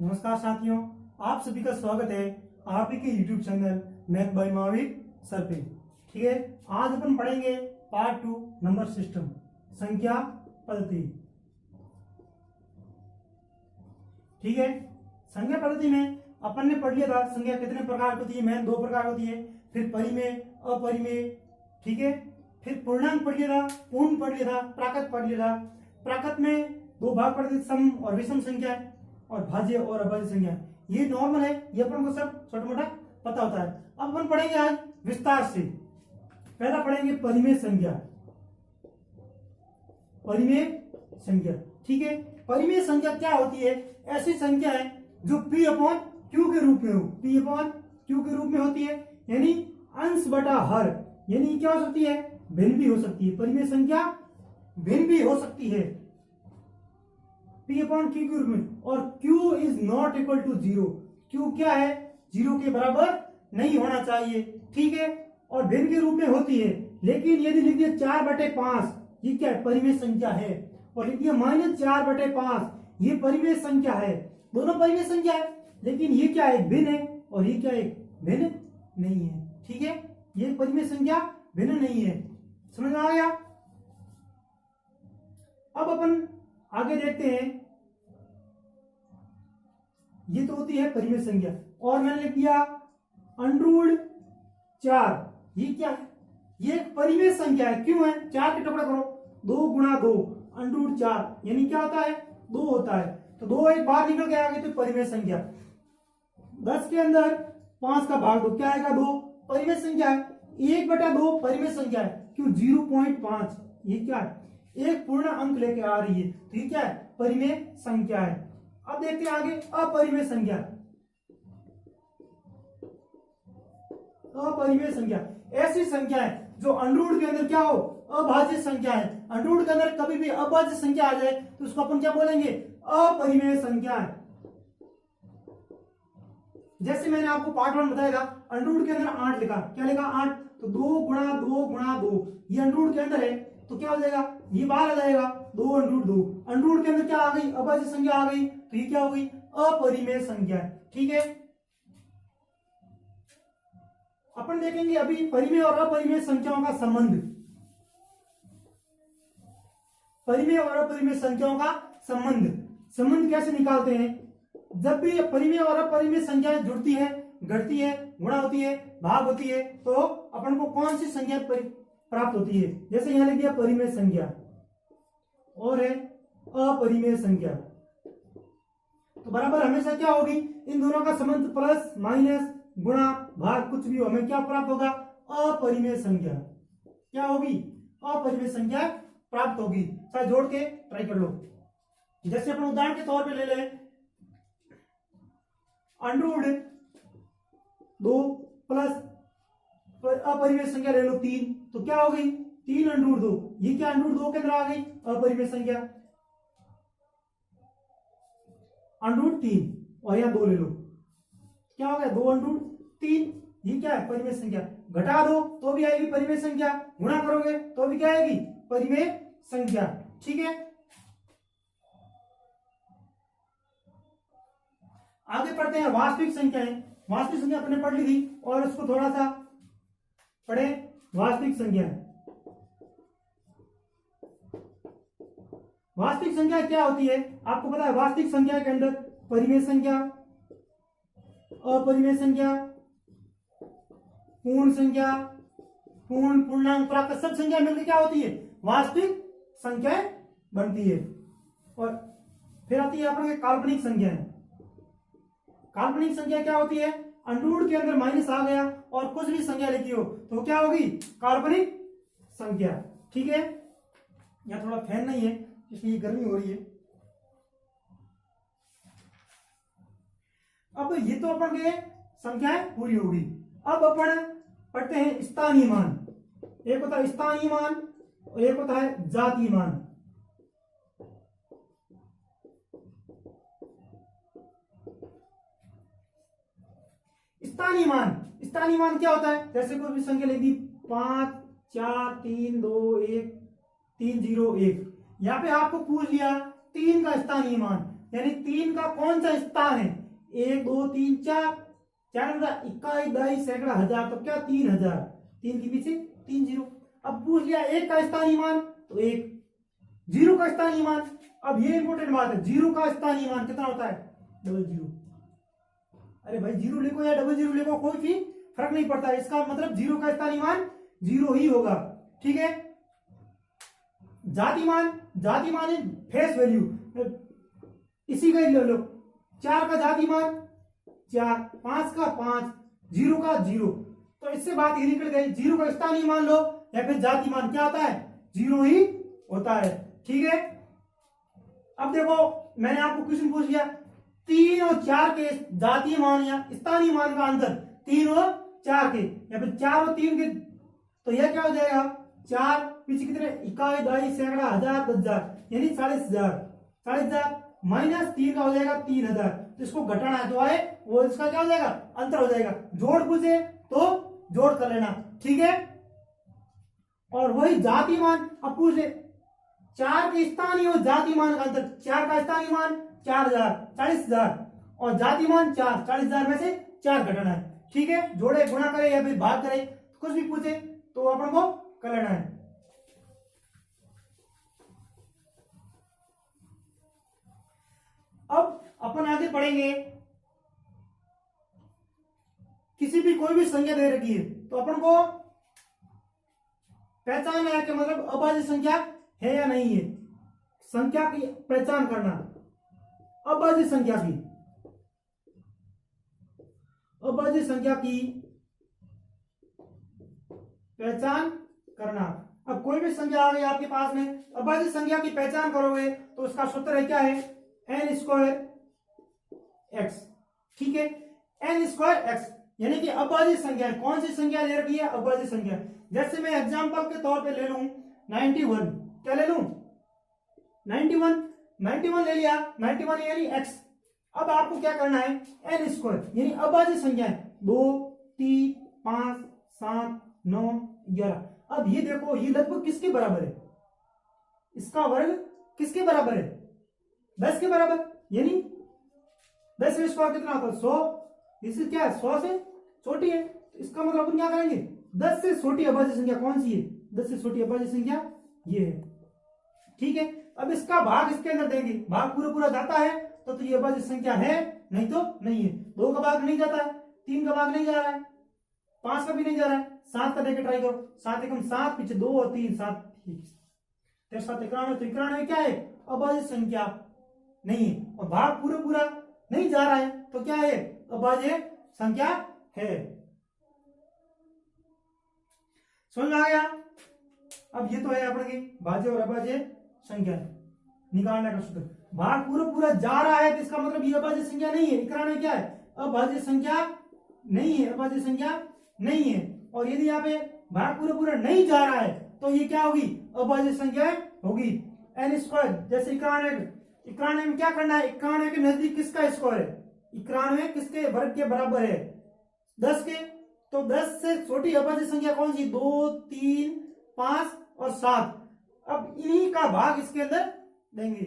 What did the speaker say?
नमस्कार साथियों, आप सभी का स्वागत है आप ही के YouTube channel math bye Mahavir sir पे। ठीक है, आज अपन पढ़ेंगे पार्ट 2 नंबर सिस्टम संख्या पद्धति। ठीक है, संख्या पद्धति में अपन ने पढ़ लिया था संख्या कितने प्रकार की होती है। मैन 2 प्रकार होती है, फिर परिमेय अपरिमेय। ठीक है, फिर पूर्णांक पढ़ लिया था, पूर्ण पढ़ लिया था, प्राकृत पढ़ लिया था। प्राकृत में 2 भाग पढ़ लिए, सम और विषम संख्या और भाज्य और अभाज्य संख्या। ये नॉर्मल है, ये अपन को सब छोटा मोटा पता होता है। अब अपन पढ़ेंगे आज विस्तार से। पहला पढ़ेंगे परिमेय संख्या। परिमेय संख्या, ठीक है। परिमेय संख्या क्या होती है? ऐसी संख्या है जो P अपॉन Q के रूप में हो, P अपॉन Q के रूप में होती है, यानी अंश बटा हर। यानी क्या हो सकती है? भिन्न भी हो सकती है। परिमेय संख्या भिन्न भी हो सकती है P अपॉन Q के रूप में। और Q is not equal to 0। Q क्या है? 0 के बराबर नहीं होना चाहिए। ठीक है, और भिन्न के रूप में होती है। लेकिन यदि लिख दिया 4/5, ये क्या है? परिमेय संख्या है। और लिख दिया -4/5, ये परिमेय संख्या है। दोनों परिमेय संख्या है, लेकिन ये क्या है? भिन्न है, और ये क्या है? भिन्न नहीं है। ठीक है, ये परिमेय संख्या भिन्न नहीं है। समझ में आ गया? अब अपन आगे देखते हैं। ये तो होती है परिमेय संख्या। और मैंने लिख दिया √4। ये क्या है? ये एक परिमेय संख्या है। क्यों है? 4 के टुकड़ा करो, 2 गुणा 2 √4, यानी क्या होता है? 2 होता है। तो 2 एक बार निकल के आ गई तो परिमेय संख्या। 10 के अंदर 5 का भाग दो, क्या आएगा? 2। परिमेय संख्या है। 1/2 परिमेय संख्या है। क्यों? 0.5। ये क्या है? एक पूर्ण अंक लेके आ रही है, तो ये क्या है? परिमेय संख्या है। अब देखते हैं आगे अपरिमेय संख्या। अपरिमेय संख्या ऐसी संख्या है जो अंडरूट के अंदर क्या हो? अभाज्य संख्या है। अंडरूट के अंदर कभी भी अभाज्य संख्या आ जाए तो उसको अपन क्या बोलेंगे? अपरिमेय संख्या है। जैसे मैंने आपको पार्ट 1 बताया था, अंडरूट के अंदर 8 लिखा, क्या लिखा? 8। तो 2 गुणा 2 गुणा 2, ये अंडरूट के अंदर है, तो क्या हो जाएगा? ये बाहर आ जाएगा, 2√2। अंडरूट के अंदर क्या आ गई? अभाज्य संख्या आ गई, तो ये क्या हो गई? अपरिमेय संख्या। ठीक है, अपन देखेंगे अभी परिमेय और अपरिमेय संख्याओं का संबंध। परिमेय और अपरिमेय संख्याओं का संबंध कैसे निकालते हैं? जब भी परिमेय और अपरिमेय संख्याएं जुड़ती है, घटती है, गुणा होती है, भाग होती है, तो अपन को कौन सी संख्या प्राप्त होती है? जैसे यहां लिख दिया परिमेय संख्या और है अपरिमेय संख्या, तो बराबर हमेशा क्या होगी? इन दोनों का संबंध प्लस माइनस गुणा भाग कुछ भी हो, हमें क्या प्राप्त होगा? अपरिमेय संख्या। क्या होगी? अपरिमेय संख्या प्राप्त होगी। साथ जोड़ के ट्राई कर लो। जैसे अपन उदाहरण के तौर पे ले लें, √2 प्लस अपरिमेय संख्या ले लो 3, तो क्या हो गई? 3√2। ये क्या √2 के अंदर आ गई? अपरिमेय संख्या। √3 और यहाँ 2 ले लो, क्या हो गया? 2√3। ये क्या है? परिमेय संख्या। घटा दो तो भी आएगी परिमेय संख्या, गुणा करोगे तो भी क्या आएगी? परिमेय संख्या। ठीक है, आगे पढ़ते हैं वास्तविक संख्याएं। वास्तविक संख्या अपने पढ़ ली थी, और उसको थोड़ा सा पढ़े। वास्तविक संख्या, वास्तविक संख्या क्या होती है? आपको पता है वास्तविक संख्या के अंदर परिमेय संख्या, अपरिमेय संख्या, पूर्ण संख्या, पूर्ण, पूर्णांक, प्राकृत सब संख्या मिलकर क्या होती है? वास्तविक संख्या बनती है। और फिर आती है अपने काल्पनिक संख्या। काल्पनिक संख्या क्या होती है? अंडरूट के अंदर माइनस आ गया और कुछ भी संख्या लिखी हो तो क्या होगी? काल्पनिक संख्या। ठीक है, यहाँ थोड़ा फैन नहीं है इसलिए गर्मी हो रही है। अब ये तो अपन के संख्याएं पूरी होगी। अब अपन पढ़ते हैं स्थानीय मान। एक होता है स्थानीय मान और एक होता है जातीय मान। स्थानीय मान क्या होता है? जैसे कोई भी संख्या लिख दी 5 4 3 2 1 3 0 1, यहाँ पे आपको पूछ लिया 3 का स्थानीय मान, यानी 3 का कौन सा स्थान है, 1 2 3 4, 4 मतलब इकाई दहाई सैकड़ा हजार, तो क्या 3000, 3 के पीछे 3 जीरो। अब पूछ लिया 1 का स्थानीय मान, तो 1, 0 का स्थानीय मान, अब ये इंपॉर्टेंट बात है, 0 का स्थानीय मान कितना होता है, डबल जीरो। अरे भाई 0 लिखो या डबल जीरो लिखो, कोई भी फर्क नहीं पड़ता, इसका मतलब 0 का स्थानीय मान 0 ही होगा, ठीक है। जाति मान फेस वैल्यू, इसी का ही ले लो, 4 का जाति मान 4, 5 का 5, 0 का 0, तो इससे बात ये निकल गई, 0 का स्थानीय मान लो या फिर जाति मान क्या होता है, 0 ही होता है, ठीक है। अब देखो मैंने आपको क्वेश्चन पूछ लिया 3 और 4 के जातीय मान या स्थानीय मान का अंतर, 3 और 4 के या फिर 4 और 3 के, तो यह क्या हो जाएगा, 4 पीछे कितने, इकाई दहाई सैकड़ा हजार 10,000 यानी 40,000 माइनस 3 का हो जाएगा 3,000, तो इसको घटाना है तो आए वो इसका क्या हो जाएगा, अंतर हो जाएगा। जोड़ पूछे तो जोड़ कर लेना, ठीक है। और वही जाति मान, अब पूछ ले 4 के स्थानीय और जाति मान का अंतर, 4 का स्थानीय मान 4,000 40,000 और जाति मान 4, 40,000 में से 4 घटाना है, ठीक है। जोड़े गुणा करे या फिर भाग करे, कुछ भी पूछे तो अपन को कर लेना है। अब अपन आगे पढ़ेंगे, किसी भी कोई भी संख्या दे रखी है तो अपन को पहचानना है कि मतलब अभाज्य संख्या है या नहीं है, संख्या की पहचान करना, अभाज्य संख्या की पहचान करना। अब कोई भी संख्या आ गई आपके पास में, अभाज्य संख्या की पहचान करोगे तो उसका सूत्र है क्या है, n स्क्वायर x, ठीक है, n स्क्वायर x, यानी कि अभाज्य संख्या, कौन सी संख्या ले रखी है, अभाज्य संख्या। जैसे मैं एग्जांपल के तौर पे ले लूं 91, क्या ले लूं 91 ले लिया, 91 यानी x। अब आपको क्या करना है, n स्क्वायर यानी अभाज्य संख्या है, 2 3 5 7 9 11। अब ये देखो ये लगभग किसके बराबर है, इसका वर्ग किसके बराबर है, 10 के बराबर, यानी 10 स्क्वायर कितना होता है 100, इससे क्या है 100 से छोटी है, तो इसका मतलब अपन क्या करेंगे, 10 से छोटी अभाज्य संख्या कौन सी है, 10 से छोटी अभाज्य संख्या ये है, ठीक है। अब इसका भाग इसके अंदर देंगे, भाग पूरा जाता है तो ये अभाज्य संख्या है, नहीं तो नहीं है। 2 का भाग नहीं जाता है, 3 का भाग नहीं जा रहा है, 5 का भी नहीं जा रहा है, 7 का देके ट्राई करो, 7 एकम 7 पीछे 2 और 3 7, ठीक है, 7 91, तो 91 क्या है, अभाज्य संख्या नहीं है, और भाग पूरा नहीं जा रहा है तो क्या है, अभाज्य संख्या है। समझ में आ गया। अब ये तो है अपने भाज्य और अभाज्य संख्या निकालने का सूत्र, भाग पूरा जा रहा है तो इसका मतलब ये अभाज्य संख्या नहीं है, 91 क्या है, अभाज्य संख्या नहीं है, अभाज्य संख्या नहीं है। और यदि यहाँ पे भाग पूरा नहीं जा रहा है तो ये क्या होगी, अभाज्य संख्या होगी। n स्क्वायर, जैसे 91 में क्या करना है, 91 के नजदीक किसका स्क्वायर है, 91 किसके वर्ग के बराबर है, 10 के, तो 10 से छोटी अभाज्य संख्या कौन सी, 2 3 5 और 7। अब इन्हीं का भाग इसके अंदर देंगे,